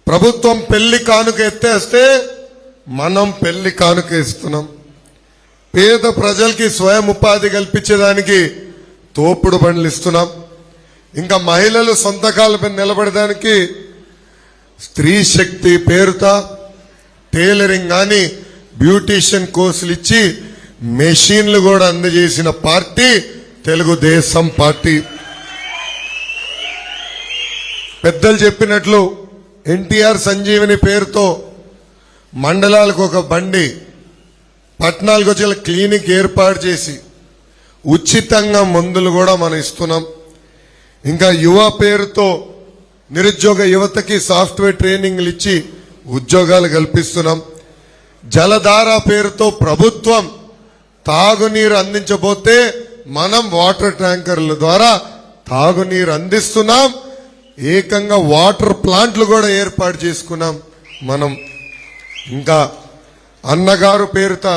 ప్రభుత్వం పెళ్లి కానుక ఎత్తేస్తే మనం పెళ్లి కానుక ఇస్తున్నాం. పేద ప్రజలకి స్వయం ఉపాధి కల్పించేదానికి తోపుడు బండ్లు ఇస్తున్నాం. ఇంకా మహిళలు సొంత కాళ్ళపై నిలబడడానికి స్త్రీ శక్తి పేరుతో టైలరింగ్ కానీ బ్యూటీషియన్ కోర్సులు ఇచ్చి మెషిన్లు కూడా అందజేసిన పార్టీ తెలుగుదేశం పార్టీ. పెద్దలు చెప్పినట్లు ఎన్టీఆర్ సంజీవని పేరుతో మండలాలకు ఒక బండి, పట్టణాలకు వచ్చే క్లినిక్ ఏర్పాటు చేసి ఉచితంగా మందులు కూడా మనం ఇస్తున్నాం. ఇంకా యువ పేరుతో నిరుద్యోగ యువతకి సాఫ్ట్వేర్ ట్రైనింగ్లు ఇచ్చి ఉద్యోగాలు కల్పిస్తున్నాం. జలధార పేరుతో ప్రభుత్వం తాగునీరు అందించబోతే మనం వాటర్ ట్యాంకర్ల ద్వారా తాగునీరు అందిస్తున్నాం. ఏకంగా వాటర్ ప్లాంట్లు కూడా ఏర్పాటు చేసుకున్నాం మనం. ఇంకా అన్నగారు పేరుతో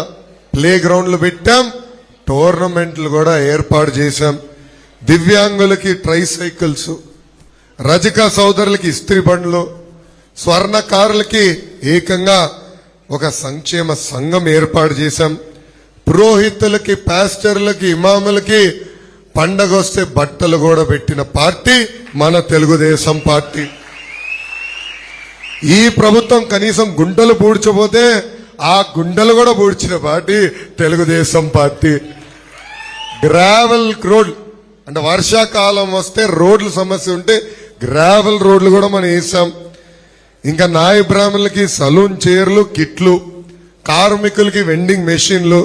ప్లే గ్రౌండ్లు పెట్టాం, టోర్నమెంట్లు కూడా ఏర్పాటు చేశాం. దివ్యాంగులకి ట్రైసైకిల్స్, రజక సోదరులకి ఇస్త్రీ బండ్లు, స్వర్ణకారులకి ఏకంగా ఒక సంక్షేమ సంఘం ఏర్పాటు చేశాం. పురోహితులకి, పాస్టర్లకి, ఇమాములకి పండగ వస్తే బట్టలు కూడా పెట్టిన పార్టీ మన తెలుగుదేశం పార్టీ. ఈ ప్రభుత్వం కనీసం గుంటలు పూడ్చబోతే ఆ గుంటలు కూడా పూడ్చిన party Telugu Desam party. Gravel road అంటే వర్షాకాలం వస్తే రోడ్ల సమస్య ఉంటే గ్రావెల్ రోడ్లు కూడా మనం వేసాం. ఇంకా నాయ బ్రాహ్మణులకి సలూన్ చైర్లు, కిట్లు, కార్మికులకి వెండింగ్ మెషిన్లు,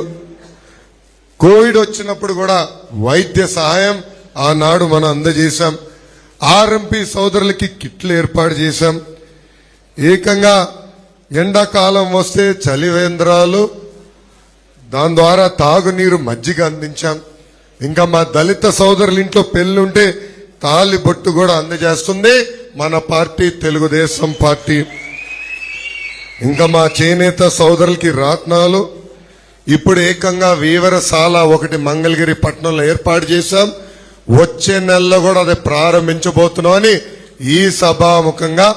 కోవిడ్ వచ్చినప్పుడు కూడా వైద్య సహాయం ఆనాడు మనం అందజేశాం. ఆర్ఎంపీ సోదరులకి కిట్లు ఏర్పాటు చేశాం. ఏకంగా ఎండాకాలం వస్తే చలివేంద్రాలు, దాని ద్వారా తాగునీరు, మజ్జిగ అందించాం. ఇంకా మా దళిత సోదరుల ఇంట్లో పెళ్లుంటే తాళి బొట్టు కూడా అందజేస్తుంది మన పార్టీ తెలుగుదేశం పార్టీ. ఇంకా మా చేనేత సోదరులకి రాట్నాలు, ఇప్పుడు ఏకంగా వీవరశాల ఒకటి మంగళగిరి పట్టణంలో ఏర్పాటు చేశాం. వచ్చే నెలలో కూడా అది ప్రారంభించబోతున్నామని ఈ సభాముఖంగా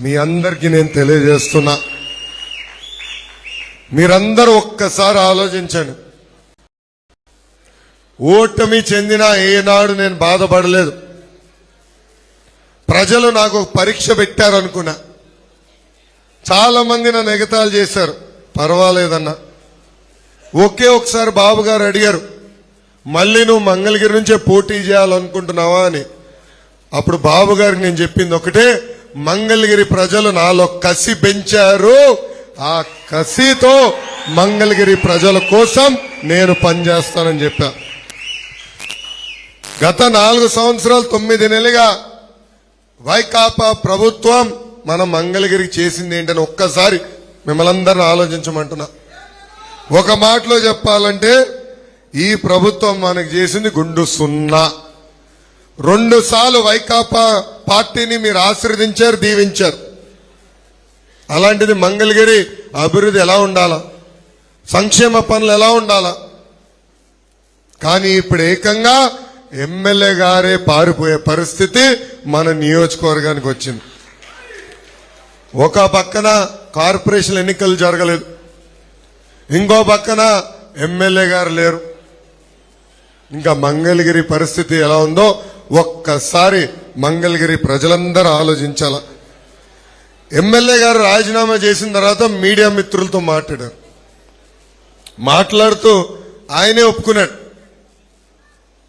మీ అందరికీ నేను తెలియజేస్తున్నా. మీరందరూ ఒక్కసారి ఆలోచించండి. ఓటమి చెందిన ఏనాడు నేను బాధపడలేదు. ప్రజలు నాకు ఒక పరీక్ష పెట్టారనుకున్నా. చాలా మంది నన్ను ఎగతాళి చేశారు, పర్వాలేదన్నా. ఒకే ఒకసారి బాబు గారు అడిగారు, మళ్ళీ నువ్వు మంగళగిరి నుంచే పోటీ చేయాలనుకుంటున్నావా అని. అప్పుడు బాబు గారికి నేను చెప్పింది ఒకటే, మంగళగిరి ప్రజలు నాలో కసి పెంచారు, ఆ కసితో మంగళగిరి ప్రజల కోసం నేను పనిచేస్తానని చెప్పా. గత 4 సంవత్సరాలు 9 నెలలుగా వైకాపా ప్రభుత్వం మన మంగళగిరికి చేసింది ఏంటని ఒక్కసారి మిమ్మల్ని అందరిని ఆలోచించమంటున్నా. ఒక మాటలో చెప్పాలంటే ఈ ప్రభుత్వం మనకు చేసింది గుండు సున్నా. 2 సార్లు వైకాపా పార్టీని మీరు ఆశీర్వదించారు, దీవించారు. అలాంటిది మంగళగిరి అభివృద్ధి ఎలా ఉండాలా, సంక్షేమ పనులు ఎలా ఉండాలా, కానీ ఇప్పుడు ఏకంగా ఎమ్మెల్యే గారే పారిపోయే పరిస్థితి మన నియోజకవర్గానికి వచ్చింది. ఒక పక్కన కార్పొరేషన్ ఎన్నికలు జరగలేదు, ఇంకో పక్కన ఎమ్మెల్యే గారు లేరు. ఇంకా మంగళగిరి పరిస్థితి ఎలా ఉందో ఒక్కసారి మంగళగిరి ప్రజలందరూ ఆలోచించాల. ఎమ్మెల్యే గారు రాజీనామా చేసిన తర్వాత మీడియా మిత్రులతో మాట్లాడుతూ ఆయనే ఒప్పుకున్నాడు,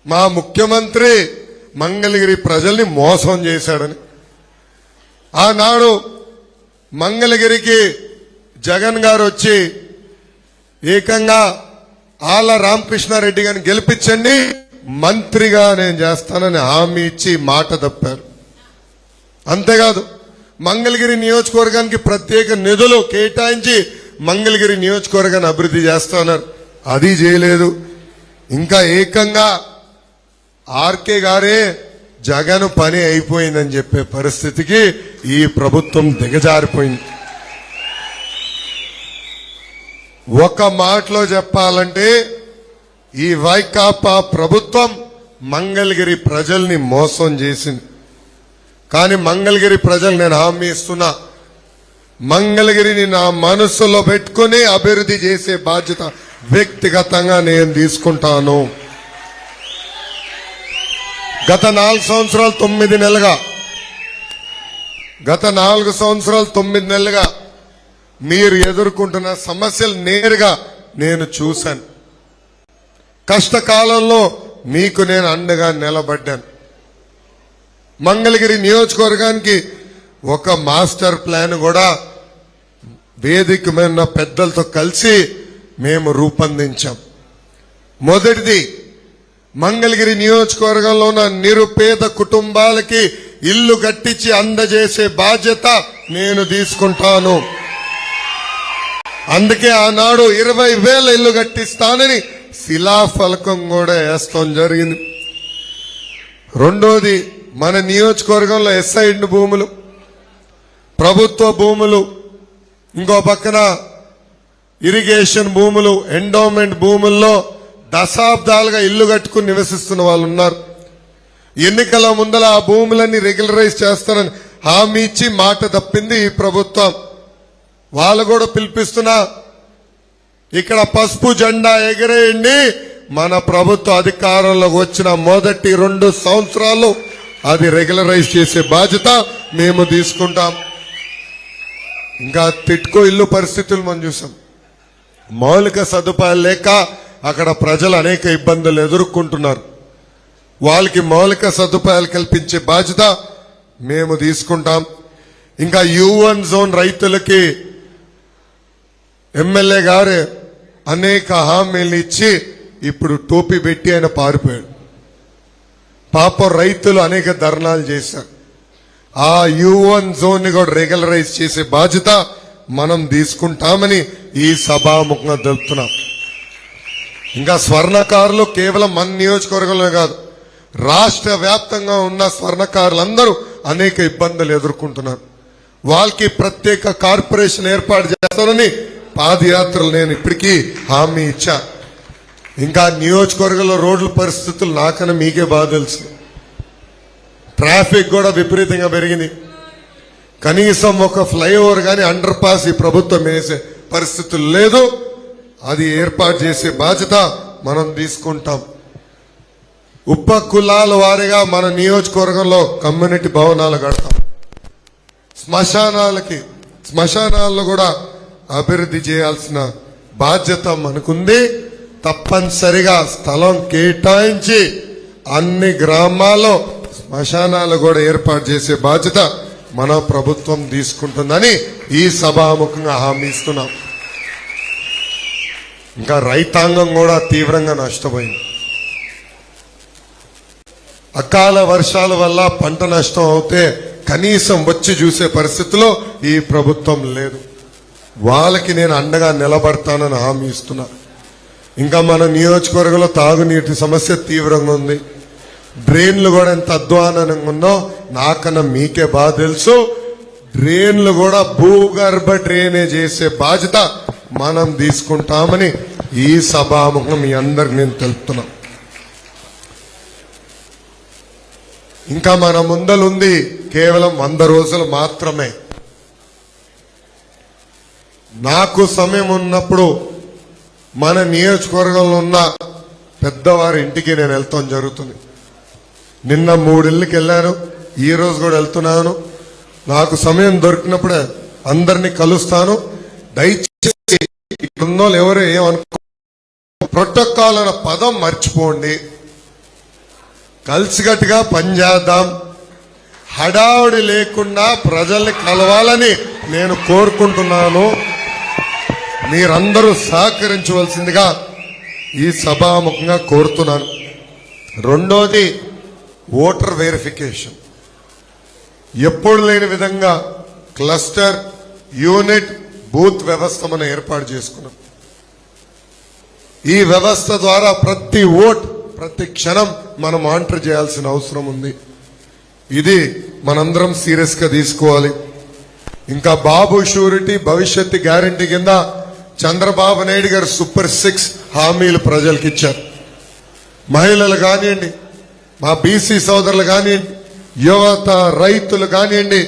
మా ముఖ్యమంత్రి మంగళగిరి ప్రజల్ని మోసం చేశాడని. ఆనాడు మంగళగిరికి జగన్ గారు వచ్చి ఏకంగా ఆళ్ల రామకృష్ణారెడ్డి గారిని గెలిపించండి, మంత్రిగా నేను చేస్తానని హామీ ఇచ్చి మాట తప్పారు. అంతేకాదు మంగళగిరి నియోజకవర్గానికి ప్రత్యేక నిధులు కేటాయించి మంగళగిరి నియోజకవర్గాన్ని అభివృద్ధి చేస్తున్నారు, అది చేయలేదు. ఇంకా ఏకంగా ఆర్కే గారే జగన్ పని అయిపోయిందని చెప్పే పరిస్థితికి ఈ ప్రభుత్వం దిగజారిపోయింది. ఒక మాటలో చెప్పాలంటే ఈ వైకాపా ప్రభుత్వం మంగళగిరి ప్రజల్ని మోసం చేసింది. కానీ మంగళగిరి ప్రజలు నేను హామీ ఇస్తున్నా, మంగళగిరిని నా మనసులో పెట్టుకుని అభివృద్ధి చేసే బాధ్యత వ్యక్తిగతంగా నేను తీసుకుంటాను. గత 4 సంవత్సరాలు 9 నెలలుగా గత 4 సంవత్సరాలు 9 నెలలుగా మీరు ఎదుర్కొంటున్న సమస్యలు నేరుగా నేను చూశాను. కష్టకాలంలో మీకు నేను అండగా నిలబడ్డాను. మంగళగిరి నియోజకవర్గానికి ఒక మాస్టర్ ప్లాన్ కూడా వేదిక మీద పెద్దలతో కలిసి మేము రూపొందించాం. మొదటిది, మంగళగిరి నియోజకవర్గంలో ఉన్న నిరుపేద కుటుంబాలకి ఇల్లు కట్టించి అందజేసే బాధ్యత నేను తీసుకుంటాను. అందుకే ఆనాడు 20,000 ఇల్లు కట్టిస్తానని శిలాఫలకం కూడా వేస్తాం జరిగింది. రెండోది, మన నియోజకవర్గంలో ఎస్ఐడ్ భూములు, ప్రభుత్వ భూములు, ఇంకో పక్కన ఇరిగేషన్ భూములు, ఎండోమెంట్ భూముల్లో దశాబ్దాలుగా ఇల్లు కట్టుకుని నివసిస్తున్న వాళ్ళు ఉన్నారు. ఎన్నికల ముందల ఆ భూములన్నీ రెగ్యులరైజ్ చేస్తారని హామీ ఇచ్చి మాట తప్పింది ఈ ప్రభుత్వం. వాళ్ళు కూడా పిలిపిస్తున్నా, ఇక్కడ పసుపు జెండా ఎగరేయండి. మన ప్రభుత్వ అధికారంలోకి వచ్చిన మొదటి 2 సంవత్సరాలు అది రెగ్యులరైజ్ చేసే బాధ్యత మేము తీసుకుంటాం. ఇంకా తిట్కో ఇల్లు పరిస్థితులు మనం చూసాం. మౌలిక సదుపాయాలు లేక అక్కడ ప్రజలు అనేక ఇబ్బందులు ఎదుర్కొంటున్నారు. వాళ్ళకి మౌలిక సదుపాయాలు కల్పించే బాధ్యత మేము తీసుకుంటాం. ఇంకా U1 జోన్ రైతులకి ఎమ్మెల్యే గారు అనేక హామీలు ఇచ్చి ఇప్పుడు టోపీ పెట్టి ఆయన పారిపోయాడు. పాపం రైతులు అనేక ధర్నాలు చేశారు. ఆ U1 జోన్ ని కూడా రెగ్యులరైజ్ చేసే బాధ్యత మనం తీసుకుంటామని ఈ సభాముఖంగా తెలుపుతున్నాం. ఇంకా స్వర్ణకారులు కేవలం మన నియోజకవర్గంలో కాదు, రాష్ట్ర వ్యాప్తంగా ఉన్న స్వర్ణకారులందరూ అనేక ఇబ్బందులు ఎదుర్కొంటున్నారు. వాళ్ళకి ప్రత్యేక కార్పొరేషన్ ఏర్పాటు చేస్తానని పాదయాత్రలు నేను ఇప్పటికీ హామీ ఇచ్చా. ఇంకా నియోజకవర్గంలో రోడ్ల పరిస్థితులు నాకన్నా మీకే బాగా తెలుసు. ట్రాఫిక్ కూడా విపరీతంగా పెరిగింది. కనీసం ఒక ఫ్లైఓవర్ కానీ అండర్ పాస్ ఈ ప్రభుత్వం వేసే పరిస్థితులు లేదు. అది ఏర్పాటు చేసే బాధ్యత మనం తీసుకుంటాం. ఉప కులాల వారిగా మన నియోజకవర్గంలో కమ్యూనిటీ భవనాలు కడతాం. శ్మశానాల్లో కూడా అభివృద్ధి చేయాల్సిన బాధ్యత మనకుంది. తప్పనిసరిగా స్థలం కేటాయించి అన్ని గ్రామాల్లో శ్మశానాలు కూడా ఏర్పాటు చేసే బాధ్యత మన ప్రభుత్వం తీసుకుంటుందని ఈ సభాముఖంగా హామీ ఇస్తున్నాం. ఇంకా రైతాంగం కూడా తీవ్రంగా నష్టపోయింది. అకాల వర్షాల వల్ల పంట నష్టం అవుతే కనీసం వచ్చి చూసే పరిస్థితిలో ఈ ప్రభుత్వం లేదు. వాళ్ళకి నేను అండగా నిలబడతానని హామీ ఇస్తున్నా. ఇంకా మన నియోజకవర్గంలో తాగునీటి సమస్య తీవ్రంగా ఉంది. డ్రైన్లు కూడా ఎంత అధ్వానంగా ఉందో నాకన్నా మీకే బాగా తెలుసు. డ్రైన్లు కూడా భూగర్భ డ్రైనేజ్ చేసే బాధ్యత మనం తీసుకుంటామని ఈ సభాముఖం మీ అందరికి నేను తెలుపుతున్నా. ఇంకా మన ముందలుంది కేవలం 100 రోజులు మాత్రమే. నాకు సమయం ఉన్నప్పుడు మన నియోజకవర్గంలో ఉన్న పెద్దవారి ఇంటికి నేను వెళ్తాం జరుగుతుంది. నిన్న 3 ఇళ్ళకి వెళ్ళాను, ఈ రోజు కూడా వెళ్తున్నాను. నాకు సమయం దొరికినప్పుడే అందరినీ కలుస్తాను. దయచేసి ఇక్కడున్న ఎవరు ఏమనుకో, ప్రోటోకాల్ అన్న పదం మర్చిపోండి. కలిసికట్టుగా పనిచేద్దాం. హడావుడి లేకుండా ప్రజల్ని కలవాలని నేను కోరుకుంటున్నాను. మీరందరూ సహకరించవలసిందిగా ఈ సభాముఖంగా కోరుతున్నాను. రెండోది, ఓటర్ వెరిఫికేషన్. ఎప్పుడు లేని విధంగా క్లస్టర్, యూనిట్, బూత్ వ్యవస్థ మనం ఏర్పాటు చేసుకున్నాం. ఈ వ్యవస్థ ద్వారా ప్రతి ఓట్, ప్రతి క్షణం మనం మానిటర్ చేయాల్సిన అవసరం ఉంది. ఇది మనందరం సీరియస్ గా తీసుకోవాలి. ఇంకా బాబు షూరిటీ, భవిష్యత్తు గ్యారంటీ కింద చంద్రబాబు నాయుడు గారు సూపర్ 6 హామీలు ప్రజలకు ఇచ్చారు. మహిళలు కానివ్వండి, మా బీసీ సోదరులు కానివ్వండి, యువత, రైతులు కానివ్వండి,